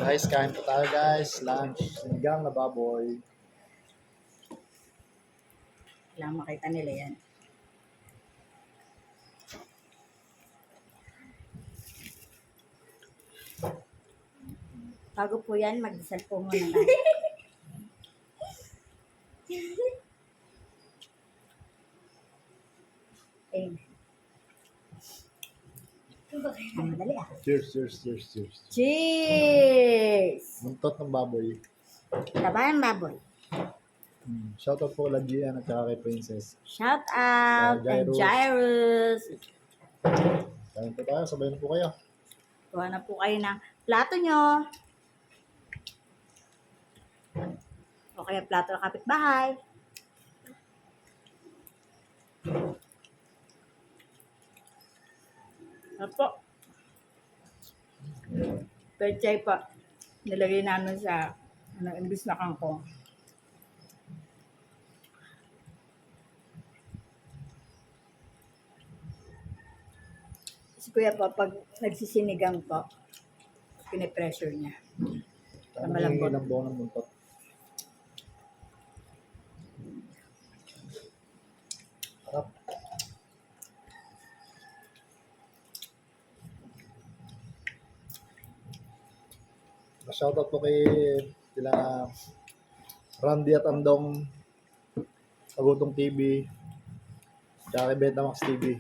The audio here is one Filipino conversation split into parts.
Guys, kain po tayo guys. Lunch, sinigang na baboy. Kailangan makita nila yan. Bago po yan, magdasal po muna na. Eh. Madali ah. Cheers. Cheers! Muntot ng baboy. Tabayang baboy. Shoutout po kay Gian at saka kay Princess. Shout out and Jairus. Jairus. Kain po tayo, sabay na po kayo. Kuha na po kayo ng plato nyo. O kaya plato ng kapitbahay. Ano po? Pechay pa. Nilagay namin sa imbis na kangkong. Si Kuya po, pag nagsisinigang po, pinipressure niya. Kaya Malambot. ilang buwan ng muntot. Harap. Shoutout po kay sila Randy at Andong Agutong TV tsaka kay Betamax TV.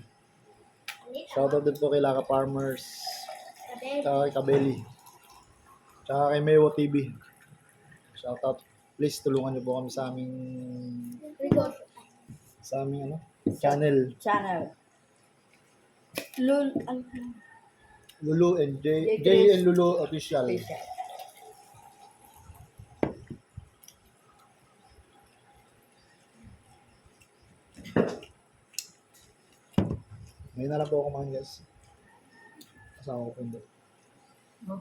Shoutout din po kay Laka Farmers tsaka kay Kabeli tsaka kay Mewo TV. Shoutout. Please tulungan niyo po kami sa aming channel. Lulu and J and Lulu Official. Ngayon na lang po ako kumain guys. Kasama ko po hindi. Oh.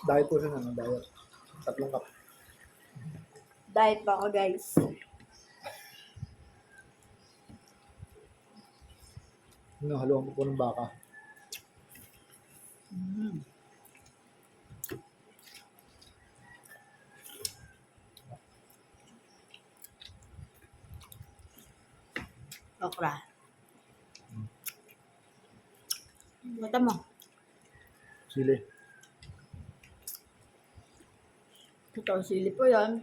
Diet po siya na, diet. 3 cup. Diet pa ako, guys. Haluan ko po ng baka. Okra. Mata mo. Sili. Ito, sili po yan.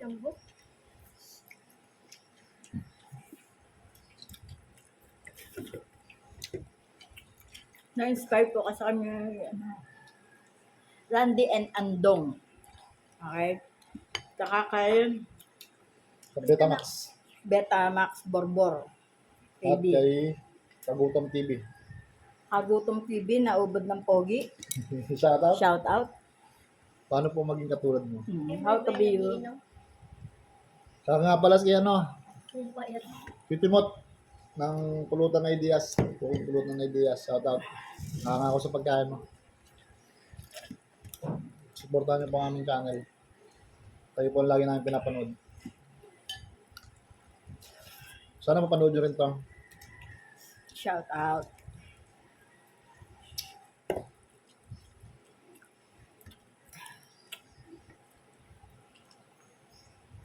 Lambot. Na-inspire po kasi kami Randy and Andong. Okay? Saka kay Betamax. Betamax Borbor. At KB. kay Kagutom TV. Agutong TV na ubod ng pogi. Shoutout. Shout out. Paano po maging katulad mo? How to be you. Saka nga pala si Pitimot ng Pulutan Ideas. Pulutan Ideas. Shoutout. Nakangako sa pagkain mo. Supportahan niyo po ang aming channel. Tayo po lagi namin pinapanood. Sana mapanood nyo rin to. Shout out.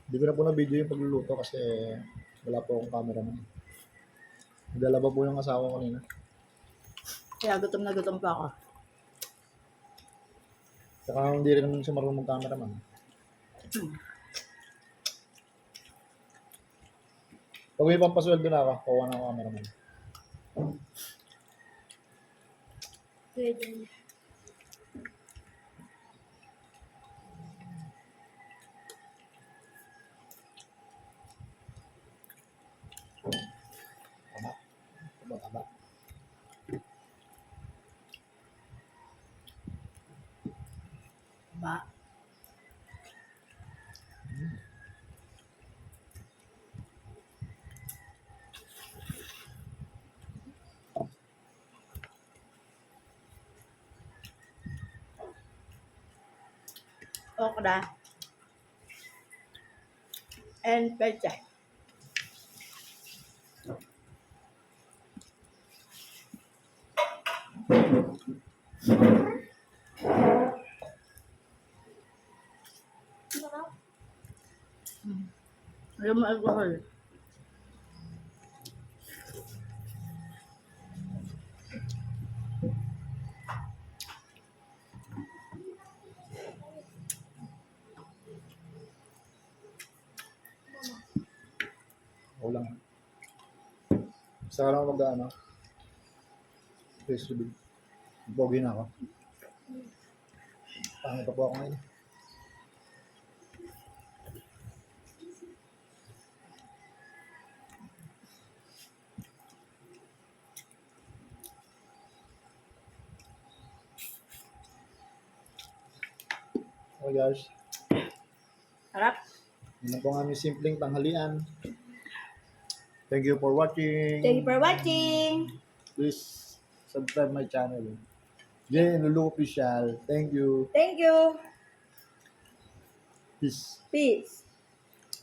Hindi ko na po na video yung pagluluto kasi wala po akong cameraman. Naglalaba po yung asawa ko kanina. Kaya gutom na gutom pa ako. Saka hindi rin naman siya marunong cameraman. Pag may pampasweldo na ako, kuha na ako cameraman. Pwede. Taba. okra, and pechay. Sarap. Alam mo alcohol. Ako lang. Saka lang mag-ano. Face reveal. Pogi na ako. Pangit pa po ako ngayon. Okay guys, Sarap. yun na po ang aming simpleng tanghalian. Thank you for watching. Thank you for watching. Please subscribe my channel. Jay Lulu Official. Thank you. Thank you. Peace. Peace.